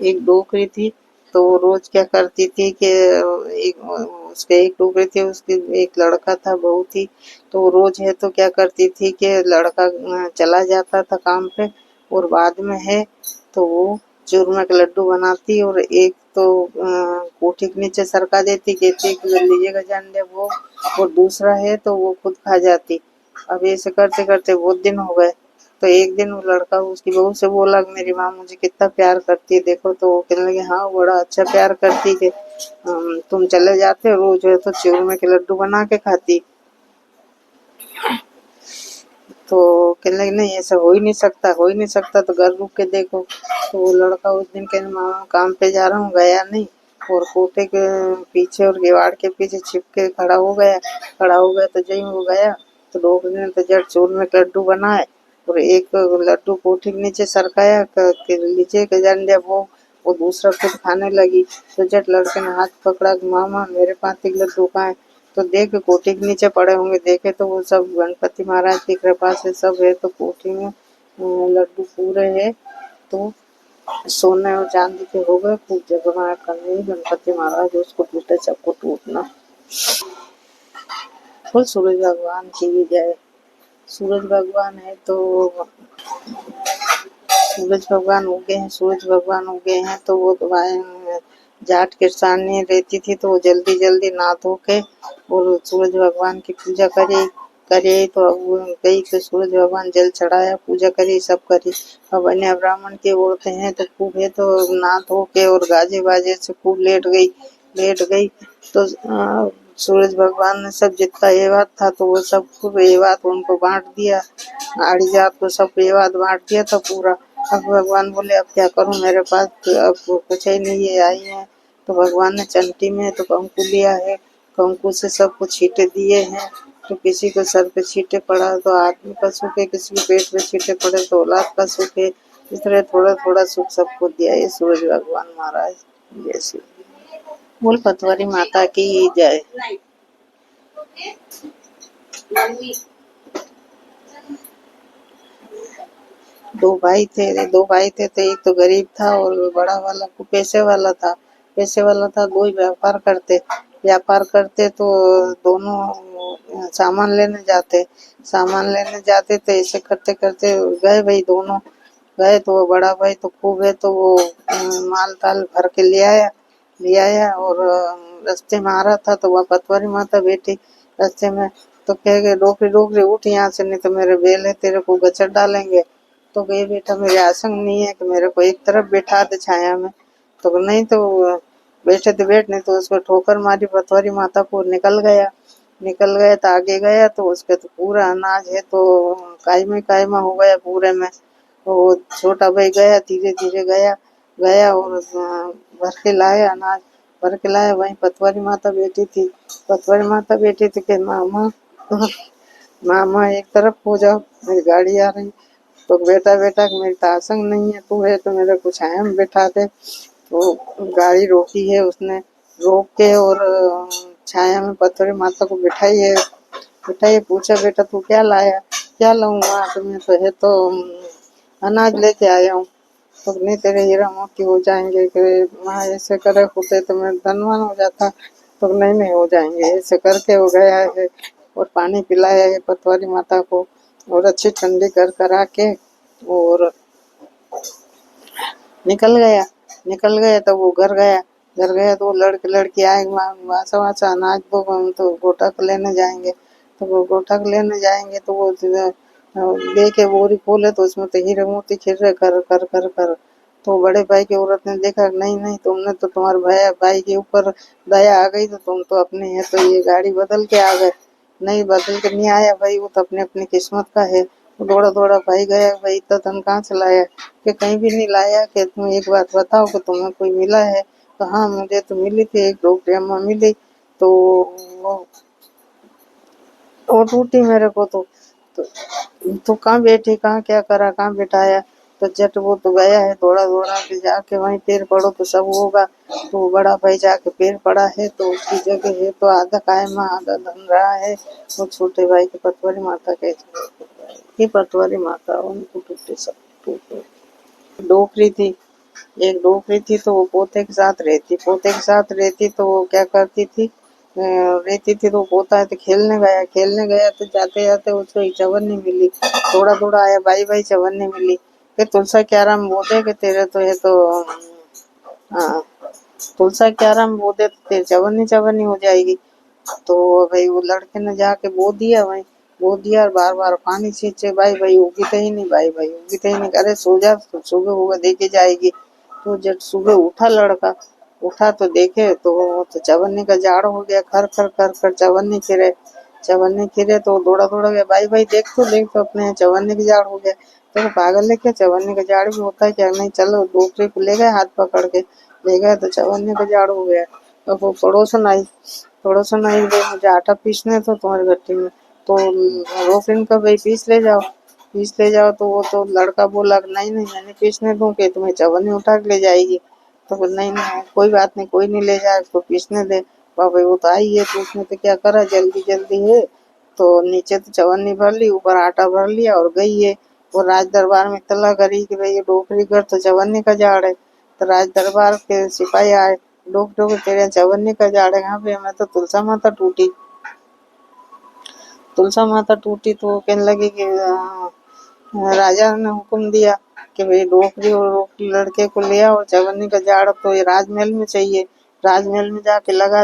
एक डोकरी थी। तो वो रोज क्या करती थी कि एक उसके एक डोकरी थी, उसके एक लड़का था, बहू थी। तो वो रोज है तो क्या करती थी कि लड़का चला जाता था काम पे, और बाद में है तो वो चूरमा के लड्डू बनाती, और एक तो कोठी के नीचे सरका देती, कहती कि लीजिएगा जान दे वो, और दूसरा है तो वो खुद खा जाती। अब ऐसे करते करते बहुत दिन हो गए। तो एक दिन वो लड़का उसकी बहू से बोला कि मेरी माँ मुझे कितना प्यार करती है, देखो। तो वो कहने लगे हाँ बड़ा अच्छा प्यार करती है, तुम चले जाते रोज है तो चूरमे के लड्डू बना के खाती। तो कहने लगे नहीं ऐसा हो ही नहीं सकता, हो ही नहीं सकता, तो घर रुक के देखो। तो वो लड़का उस दिन कहने मामा काम पे जा रहा हूँ, गया नहीं, और कोटे के पीछे और किवाड़ के पीछे छिप के खड़ा हो गया। खड़ा हो गया तो जहीं वो गया तो डोगरी ने तो जड़ चूरमे के लड्डू बनाए, और एक लड्डू कोठी के नीचे सरकाया के नीचे के जंडे वो दूसरा खुद खाने लगी। तो जट लड़के ने हाथ पकड़ा कि मामा मेरे पास एक लड्डू कहाँ है। तो देख कोठी के नीचे पड़े होंगे, देखे तो वो सब गणपति महाराज की कृपा से सब है, तो कोठी में लड्डू पूरे है। तो सोने और चांदी के हो गए, खूब जगमगा करने गणपति महाराज उसको टूटे सबको टूटना। फुल सूरज भगवान की जय। सूरज भगवान है तो सूरज भगवान उगे हैं, सूरज भगवान उगे हैं तो वो दुआएं जाट किरसानी रहती थी, तो वो जल्दी जल्दी नहा धो के और सूरज भगवान की पूजा करे करे। तो अब वो गई तो सूरज भगवान जल चढ़ाया, पूजा करी, सब करी। अब अन्य ब्राह्मण की औरतें हैं तो खूब है तो नहा धो के और गाजे बाजे से खूब लेट गई। तो सूरज भगवान ने सब जितना एवाद था तो वो सब खूब एवाद उनको बांट दिया, आड़ी जात को सब एवाद बांट दिया था पूरा। अब भगवान बोले अब क्या करूं, मेरे पास तो अब कुछ ही नहीं है, आई है। तो भगवान ने चंटी में तो कंकु लिया है, कंकु से सबको छींटे दिए हैं। तो किसी को सर पे छींटे पड़ा तो आदमी का सुख है, किसी के पेट पे छींटे पड़े तो औलाद का सुख है। इस तरह थोड़ा थोड़ा सुख सबको दिया है सूरज भगवान महाराज। जैसे बोल पतवारी माता की जय। दो भाई थे तो एक तो गरीब था और बड़ा वाला को पैसे वाला था। दो ही व्यापार करते तो दोनों सामान लेने जाते तो ऐसे करते करते गए भाई दोनों। गए तो वो बड़ा भाई तो खूब है तो वो माल ताल भर के ले आया और रास्ते में आ रहा था तो वह पतवारी माता बैठी रास्ते में। तो कह गए डोकरी डोकरी उठ यहाँ से, नहीं तो मेरे बेल है तेरे को गचर डालेंगे। तो कहे बेटा मेरे आसन नहीं है कि मेरे को एक तरफ बैठा दे छाया में। तो नहीं तो बैठे तो बैठ, नहीं तो उसको ठोकर मारी पतवारी माता को, निकल गया तो आगे गया तो उसके तो पूरा अनाज है तो कायमा हो गया पूरे में। वो छोटा भाई गया धीरे धीरे गया और भर के लाया अनाज, भर के लाया। वहीं पतवारी माता बैठी थी कि मामा मामा एक तरफ हो जाओ मेरी गाड़ी आ रही। तो बेटा बेटा मेरी तो आसन नहीं है, तू है तो मेरे को छाया में बैठा दे। तो गाड़ी रोकी है उसने, रोक के और छाया में पतवारी माता को बिठाई। पूछा बेटा तू क्या लाया, क्या लाऊं वहाँ तो मैं तो है तो अनाज लेके आया हूँ। तो नहीं तेरे हीरा मोती हो जाएंगे कि वहाँ ऐसे करे होते तो मैं धनवान हो जाता। तो नहीं हो जाएंगे, ऐसे करके वो गया है और पानी पिलाया है पतवारी माता को और अच्छी ठंडी करा के और निकल गया तो वो घर गया तो वो लड़के लड़की आए वासा वासा अनाज दो, हम तो गोटा को लेने जाएंगे। तो वो गोटा को लेने जाएंगे तो वो दे के बोरी खोले तो उसमें तो हीरे मोती खिर रहे कर। तो बड़े भाई की औरत ने देखा नहीं नहीं तुमने तो तुम्हारे भाई के ऊपर दया आ गई, तो तुम तो अपने हैं तो ये गाड़ी बदल के आ गए। नहीं बदल के नहीं आया भाई, वो तो अपने अपनी किस्मत का है। वो दौड़ा दौड़ा भाई गया, भाई इतना धन कहाँ से लाया, कि कहीं भी नहीं लाया। कि तुम एक बात बताओ कि तुम्हें कोई मिला है। तो हाँ मुझे तो मिली थी, एक डोकरी अम्मा मिली। तो वो वो टूटी मेरे को तो कहाँ बैठी, कहाँ क्या करा, कहाँ बिठाया। तो जट वो तो गया है दौड़ा दौड़ा के जाके वहीं पैर पड़ो तो सब होगा। तो वो बड़ा भाई जाके पैर पड़ा है तो उसकी जगह है तो आधा कायमा आधा धन रहा है। वो छोटे भाई की पतवारी माता कहती, पतवारी माता उनको टूटे सब टूटे। डोकरी थी एक डोकरी थी तो वो पोते के साथ रहती, पोते के साथ रहती तो वो क्या करती थी, रहती थी तो पोता है तो खेलने गया तो जाते जाते उसको एक चवन्नी मिली, थोड़ा थोड़ा आया, भाई भाई चवन्नी मिली, कि तुलसा क्या राम बोले कि तेरे तो ये तो हाँ, तुलसा क्या राम बोले तो तेरी चवन्नी चवन्नी हो जाएगी। तो भाई वो लड़के ने जाके बो दिया, भाई बो दिया और बार बार पानी छींचे, भाई भाई उगी तो ही नहीं, भाई भाई उगी तो ही नहीं, अरे सो जा तो सुबह होगा देखे जाएगी। तो जब सुबह उठा लड़का, उठा तो देखे तो वो तो चवन्नी का झाड़ हो गया, खर खर कर कर चवन्नी खिरे तो दौड़ा दौड़ा गया, भाई भाई देख तो अपने यहाँ चवन्नी का झाड़ हो गया। तो वो पागल है क्या, चवन्नी का झाड़ भी होता है क्या, नहीं चलो डोकरी को ले गए, हाथ पकड़ के ले गए तो चवन्नी का झाड़ हो गया। तो वो पड़ोसन आई भाई मुझे आटा पीसने तो तुम्हारे भट्टी में, तो रोफिन का भाई पीस ले जाओ। तो वो तो लड़का बोला नहीं नहीं मैं नहीं पीसने दूंगी, तुम्हें चवन्नी उठा के ले जाएगी। तो बोले नहीं नहीं कोई बात नहीं, कोई नहीं ले जाए, उसको पीसने दे। बाबा वो तो आई है तो उसने तो क्या करा, जल्दी जल्दी है तो नीचे तो चवन्नी भर ली, ऊपर आटा भर लिया और गई है। वो राज दरबार में इत्तला करी कि भाई ये डोकरी घर तो चवन्नी का झाड़ है। तो राज दरबार के सिपाही आए, डोक डोक तेरे यहाँ चवन्नी का झाड़ है, यहाँ पे मैं तो तुलसा माता टूटी तो वो कहने लगी कि राजा ने हुक्म दिया कि भाई डोकरी और लड़के को ले आओ, चवन्नी का झाड़ तो ये राजमहल में चाहिए। राजमहल में जाके लगा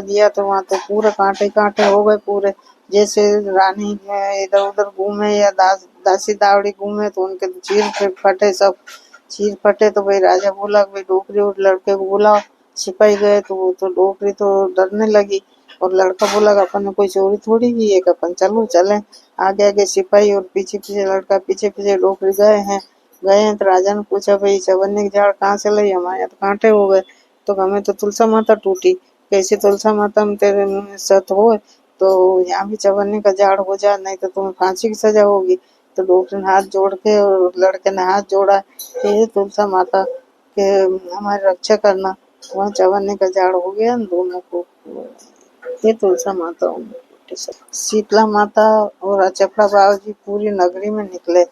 दिया तो वहां तो पूरे कांटे कांटे हो गए पूरे, जैसे रानी इधर उधर घूमे या दासी दावड़ी घूमे तो उनके तो चीर फटे। तो भाई राजा बोला भाई डोकरी और लड़के को बुलाओ। सिपाही गए तो वो तो डोकरी तो डरने लगी, और लड़का बोला कि अपन ने कोई चोरी थोड़ी की है, कि अपन चलो चले। आगे आगे सिपाही और पीछे पीछे लड़का, पीछे पीछे डोकरी गए हैं तो राजा ने पूछा भाई चवन्नी के झाड़ कहाँ से लाई, हमारे यहाँ तो कांटे हो गए। तो हमें तो तुलसा माता टूटी, कैसे तुलसा माता में तेरे मुंह में सत हो तो यहाँ भी चवन्नी का झाड़ हो जा, नहीं तो तुम्हें फांसी की सजा होगी। तो डॉक्टर ने हाथ जोड़ के और लड़के ने हाथ जोड़ा कि हे तुलसा माता के हमारी रक्षा करना। वहाँ चवन्नी का झाड़ हो गया दोनों को। ये तुलसा माता शीतला माता और अचपड़ा बाबा जी पूरी नगरी में निकले,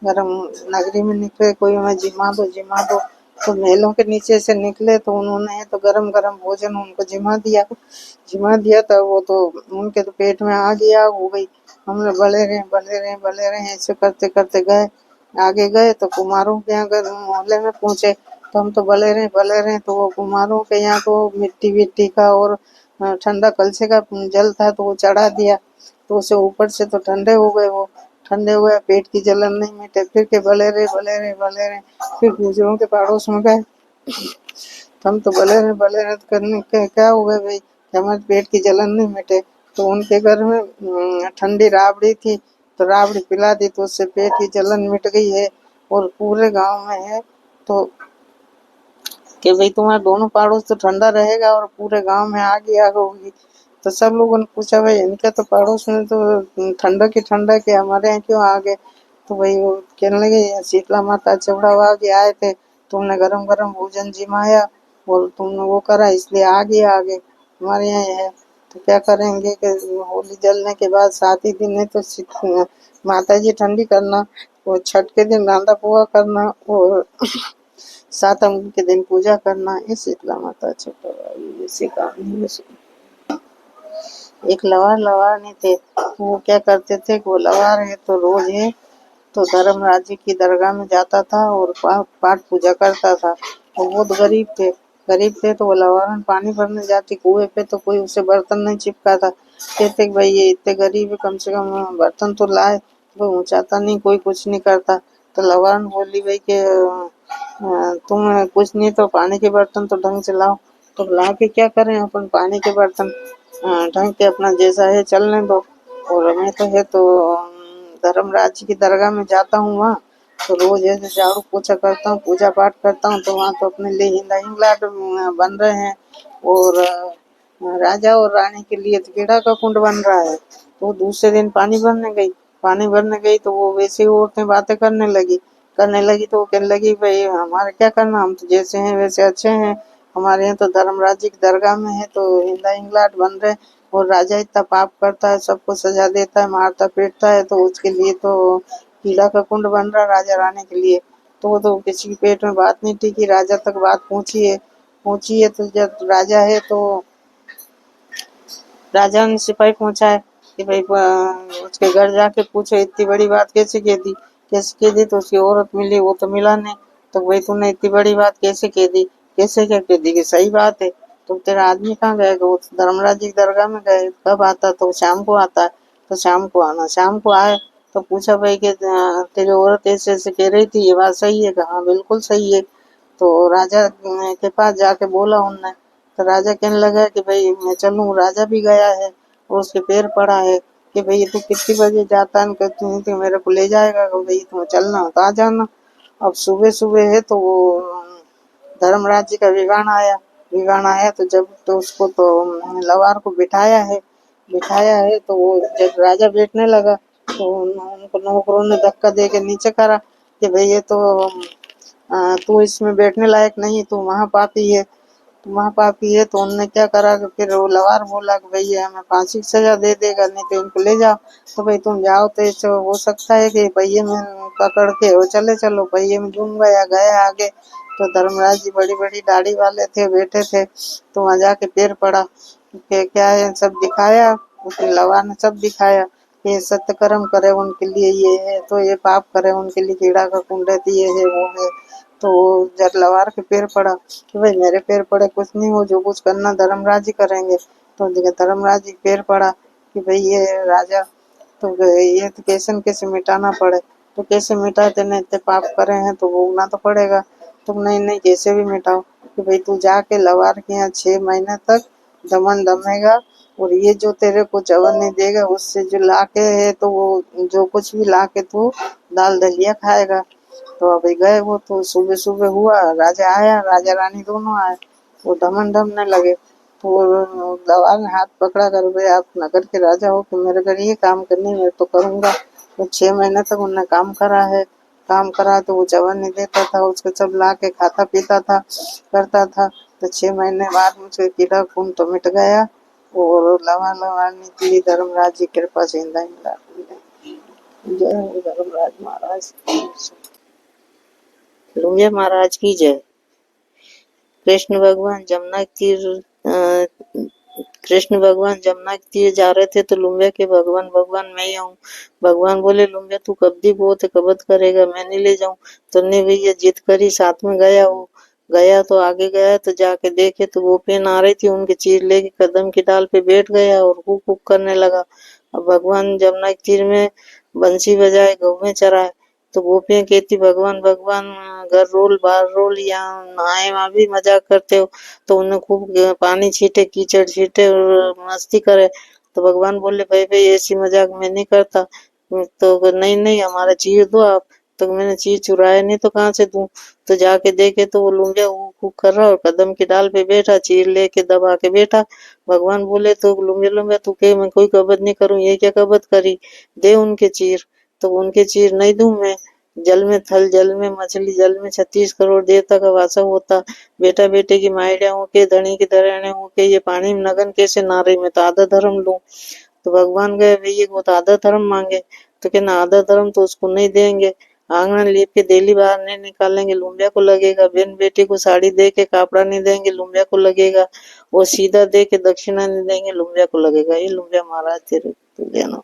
गरम नगरी में निकले, कोई हमें जिमा दो। तो महलों के नीचे से निकले तो उन्होंने तो गरम गरम भोजन उनको जिमा दिया था। वो तो उनके तो पेट में आग ही आग हो गई। हमने बले रहे ऐसे करते करते गए, आगे गए तो कुमारों के यहाँ गए, मोहल्ले में पहुंचे तो हम तो बले रहे तो वो कुमारों के यहाँ तो मिट्टी विट्टी का और ठंडा कलसे का जल था तो वो चढ़ा दिया, तो उसे ऊपर से तो ठंडे हो गए, वो ठंडे हो गए, पेट की जलन नहीं मिटे, फिर के भले रहे, फिर गुजरों के पड़ोस में गए। हम तो भले रहे तो करने क्या हो गए भाई, हमारे पेट की जलन नहीं मिटे। तो उनके घर में ठंडी राबड़ी थी तो राबड़ी पिला दी तो उससे पेट की जलन मिट गई है। और पूरे गांव में है तो कि भाई तुम्हारा दोनों पड़ोस तो ठंडा रहेगा और पूरे गांव में आग ही आग होगी। तो सब लोगों ने पूछा भाई इनका तो पड़ोस में तो ठंडक है, हमारे यहाँ क्यों आ गए। तो भाई वो कहने लगे शीतला माता चौड़ा के आए थे, तुमने गरम गरम भोजन जिमाया और तुमने वो करा इसलिए आग ही आ गए, हमारे यहाँ है। तो क्या करेंगे कि होली जलने के बाद 7 ही दिन है तो माता जी ठंडी करना, और छठ के दिन रांधा पुआ करना और सातम के दिन पूजा करना, ये शीतला माता छोटा जैसी कहानी है। एक लवार नहीं थे, वो क्या करते थे कि वो लवार है तो रोज है तो धर्मराज जी की दरगाह में जाता था और पाठ पूजा करता था। वो बहुत गरीब थे तो वो लवारन पानी भरने जाती कुएं पे तो कोई उसे बर्तन नहीं चिपका था। कहते भाई ये इतने गरीब है कम से कम बर्तन तो लाए, कोई ऊंचाता नहीं, कोई कुछ नहीं करता। तो लवारन बोली भाई कि तुम कुछ नहीं तो पानी के बर्तन तो ढंग से लाओ। तो ला के क्या करें अपन पानी के बर्तन, ढंग के अपना जैसा है चलने दो। और मैं तो है तो धर्मराज की दरगाह में जाता हूँ वहाँ तो रोज ऐसे झाड़ू पोछा करता हूँ, पूजा पाठ करता हूँ। तो वहाँ तो अपने लिए हिंदा हिंगलाट बन रहे हैं और राजा और रानी के लिए तो कीड़ा का कुंड बन रहा है। तो दूसरे दिन पानी भरने गई तो वो वैसे ही औरतें बातें करने लगी तो वो कहने लगी भाई हमारे क्या करना, हम तो जैसे हैं वैसे अच्छे हैं, हमारे यहाँ तो धर्मराज जी की दरगाह में है तो हिंदा हिंगलाट बन रहे। और राजा इतना पाप करता है, सबको सजा देता है, मारता पीटता है, तो उसके लिए तो कीड़ा का कुंड बन रहा राजा रानी के लिए। तो वो तो किसी के पेट में बात नहीं टिकी, राजा तक बात पहुंची है। तो जब राजा है तो राजा ने सिपाही पहुंचा है कि भाई उसके घर जाके पूछो इतनी बड़ी बात कैसे कह दी। तो उसकी औरत मिली, वो तो मिला नहीं। तो भाई तूने इतनी बड़ी बात कैसे कह दी, कैसे क्या कह दी कि सही बात है। तो तेरा आदमी कहाँ गया, वो तो धर्मराज जी की दरगाह में गए। कब आता, तो शाम को आता है। तो शाम को आना, शाम को आए तो पूछा भाई कि तेरी औरत ऐसे ऐसे कह रही थी, ये बात सही है? कहा हाँ बिल्कुल सही है। तो राजा के पास जाके बोला उनने। तो राजा कहने लगा कि भाई मैं चलूं। राजा भी गया है और उसके पैर पड़ा है कि भाई तू कितनी बजे जाता है, तो मेरे को ले जाएगा, भाई तुम्हें चलना हो तो आ जाना। अब सुबह सुबह है तो वो धर्मराज जी का विगान आया। तो जब तो उसको तो लवार को बिठाया है तो वो जब राजा बैठने लगा तो उनको नौकरों ने धक्का दे के नीचे करा कि भाई ये तो तू इसमें बैठने लायक नहीं, तू महापापी है। तो उनने क्या करा कि फिर वो लवार बोला कि भाई हमें फांसी की सजा दे देगा, नहीं तो इनको ले जाओ। तो भाई तुम जाओ तो ऐसे हो सकता है कि पहिए में पकड़ के वो चलो पहिए में झूम गया आगे। तो धर्मराज जी बड़ी बड़ी दाढ़ी वाले थे, बैठे थे। तो वहां जाके पैर पड़ा कि क्या है, सब दिखाया। उसने लवार ने सब दिखाया। ये सत्य कर्म करे उनके लिए ये है, तो ये पाप करे उनके लिए कीड़ा का कुंड है, ये है वो है। तो जब लवार के पैर पड़ा कि भाई मेरे पैर पड़े कुछ नहीं हो, जो कुछ करना धर्मराज ही करेंगे। तो धर्मराज जी पैर पड़ा कि भाई ये राजा, तो ये तो कैसे न कैसे मिटाना पड़े। तो कैसे मिटाते, नहीं इतने पाप करे हैं तो भोगना तो पड़ेगा। तुम नहीं नहीं कैसे भी मिटाओ कि भाई तू जाके लवार के यहाँ 6 महीने तक दमन दमेगा, और ये जो तेरे को चवन नहीं देगा उससे जो लाके है, तो वो जो कुछ भी लाके तू दाल दलिया खाएगा। तो अभी गए वो, तो सुबह सुबह हुआ, राजा आया, राजा रानी दोनों आए। वो दमन दमने लगे। तो वो दवा ने हाथ पकड़ा कर, भाई आप नगर के राजा हो कि मेरे घर ये काम करनी है, मैं तो करूंगा। तो 6 महीने तक उनने काम करा है। काम करा तो वो जवान नहीं देता था, उसको सब ला के खाता पीता था, करता था। तो 6 महीने बाद मुझे कीड़ा खून तो मिट गया, और लवा लवानी की धर्मराज की कृपा से इंदा इंदा। जय हो धर्मराज महाराज। लुंगे महाराज की जय। कृष्ण भगवान जमुना के तीर कृष्ण भगवान जमुना के तीर जा रहे थे तो लुम्बिया के भगवान भगवान मैं ही हूँ। भगवान बोले लुम्बिया तू कब्जी बहुत कबद करेगा, मैं नहीं ले जाऊं। तुमने भैया जिद करी, साथ में गया। वो गया तो आगे गया तो जाके देखे तो गोपियां आ रही थी, उनकी चीर लेके कदम की डाल पे बैठ गया और हुक हुक करने लगा। अब भगवान जमुना के तीर में बंसी बजाए गौवें चराए। तो गोपियां कहती भगवान भगवान घर रोल बाहर रोल, यहाँ आए वहां भी मजाक करते हो। तो उन्हें खूब पानी छीटे, कीचड़ छीटे और मस्ती करे। तो भगवान बोले भाई भाई ऐसी मजाक मैं नहीं करता। तो नहीं नहीं हमारा चीर दो आप। तो मैंने चीर चुराया नहीं तो कहाँ से दूं। तो जाके देखे तो वो लुंगिया हुक कर रहा और कदम की डाल पे बैठा, चीर लेके दबा के बैठा। भगवान बोले तो लुंगिया लुंगिया तू कहे मैं कोई कबद नहीं करूं, ये क्या कबद करी, दे उनके चीर। तो उनके चीर नहीं दूं मैं। जल में थल, जल में मछली, जल में 36 करोड़ देवता का वासा होता। बेटा बेटे की मायड़िया हो के, धनी की धरणे हो के, ये पानी में नगन कैसे नारे, में तो आधा धर्म लूं। तो भगवान गए भैया वो तो आधा धर्म मांगे। तो कहना आधा धर्म तो उसको नहीं देंगे, आंगन लेप के डेली बाहर नहीं निकालेंगे, लुम्बिया को लगेगा। बहन बेटी को साड़ी दे के कपड़ा नहीं देंगे, लुम्बिया को लगेगा। वो सीधा दे के दक्षिणा नहीं देंगे, लुम्बिया को लगेगा। ये लुम्बिया महाराज तेरे देना।